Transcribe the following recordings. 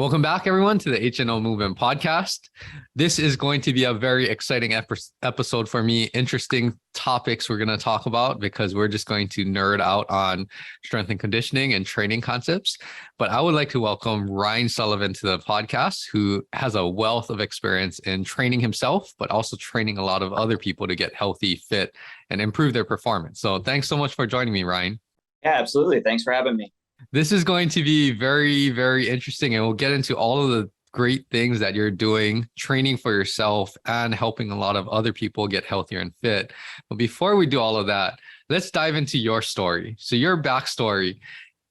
Welcome back, everyone, to the HNL Movement Podcast. This is going to be a very exciting episode for me. Interesting topics we're going to talk about because we're just going to nerd out on strength and conditioning and training concepts. But I would like to welcome Ryne Sullivan to the podcast, who has a wealth of experience in training himself, but also training a lot of other people to get healthy, fit, and improve their performance. So thanks so much for joining me, Ryne. Yeah, absolutely. Thanks for having me. This is going to be very, very interesting, and we'll get into all of the great things that you're doing, training for yourself and helping a lot of other people get healthier and fit. But before we do all of that, let's dive into your story. So your backstory,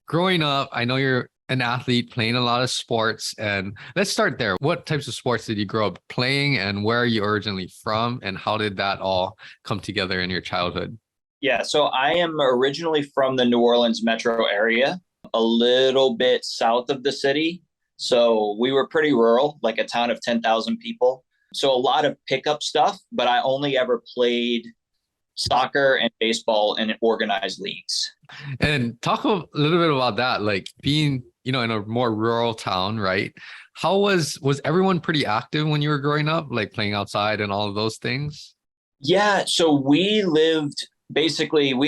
growing up, I know you're an athlete playing a lot of sports, and let's start there. What types of sports did you grow up playing, and where are you originally from, and how did that all come together in your childhood? Yeah, so I am originally from the New Orleans metro area, a little bit south of the city. So we were pretty rural, like a town of 10,000 people. So a lot of pickup stuff, but I only ever played soccer and baseball in organized leagues. And talk a little bit about that, like being, in a more rural town, right? How was everyone pretty active when you were growing up, like playing outside and all of those things? Yeah, so we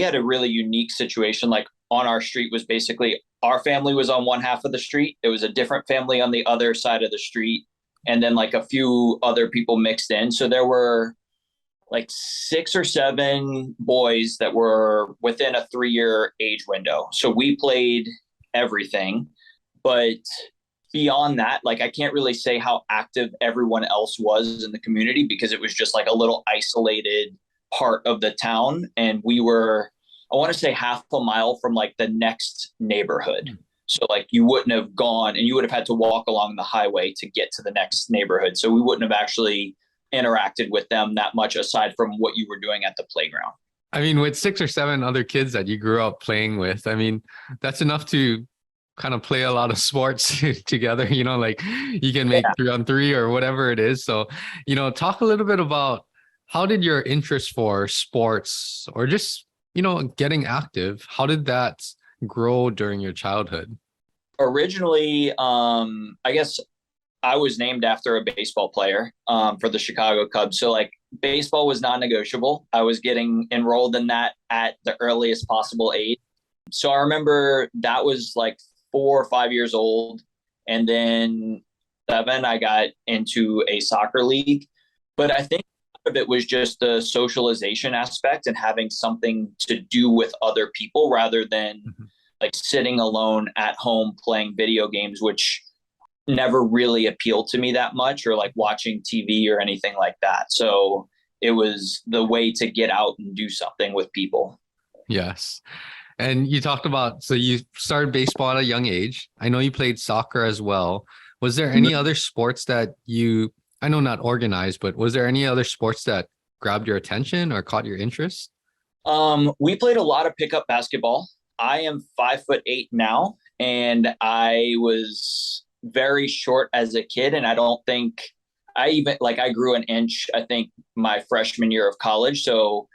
had a really unique situation. Like on our street was basically our family was on one half of the street. It was a different family on the other side of the street. And then like a few other people mixed in. So there were like 6 or 7 boys that were within a 3-year age window. So we played everything. But beyond that, like I can't really say how active everyone else was in the community because it was just like a little isolated part of the town. And we were, I want to say, half a mile from like the next neighborhood. So like you wouldn't have gone and you would have had to walk along the highway to get to the next neighborhood. So we wouldn't have actually interacted with them that much aside from what you were doing at the playground. I mean, with 6 or 7 other kids that you grew up playing with, I mean, that's enough to kind of play a lot of sports together, like you can make 3-on-3 or whatever it is. So, talk a little bit about how did your interest for sports or just getting active, how did that grow during your childhood? Originally, I guess I was named after a baseball player for the Chicago Cubs. So like baseball was non-negotiable. I was getting enrolled in that at the earliest possible age. So I remember that was like 4 or 5 years old. And then 7, I got into a soccer league. But I think of it was just the socialization aspect and having something to do with other people rather than like sitting alone at home playing video games, which never really appealed to me that much, or like watching TV or anything like that. So it was the way to get out and do something with people. Yes. And you talked about, so you started baseball at a young age. I know you played soccer as well. Was there any other sports that I know not organized, but was there any other sports that grabbed your attention or caught your interest? We played a lot of pickup basketball. I am 5'8" now, and I was very short as a kid. And I don't think I grew an inch, I think my freshman year of college. So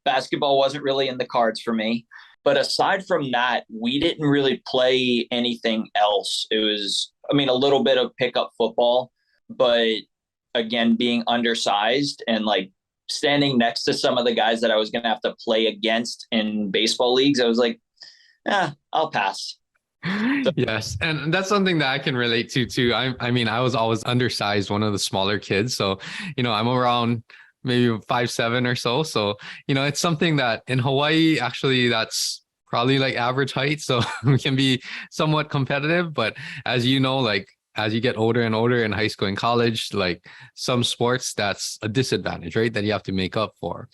basketball wasn't really in the cards for me. But aside from that, we didn't really play anything else. It was, a little bit of pickup football, but again, being undersized and like standing next to some of the guys that I was going to have to play against in baseball leagues, I was like, I'll pass. So. Yes. And that's something that I can relate to too. I was always undersized, one of the smaller kids. So, I'm around maybe 5'7" or so. So, it's something that in Hawaii, actually, that's probably like average height. So we can be somewhat competitive. But as you know, like as you get older and older in high school and college, like some sports, that's a disadvantage, right? That you have to make up for.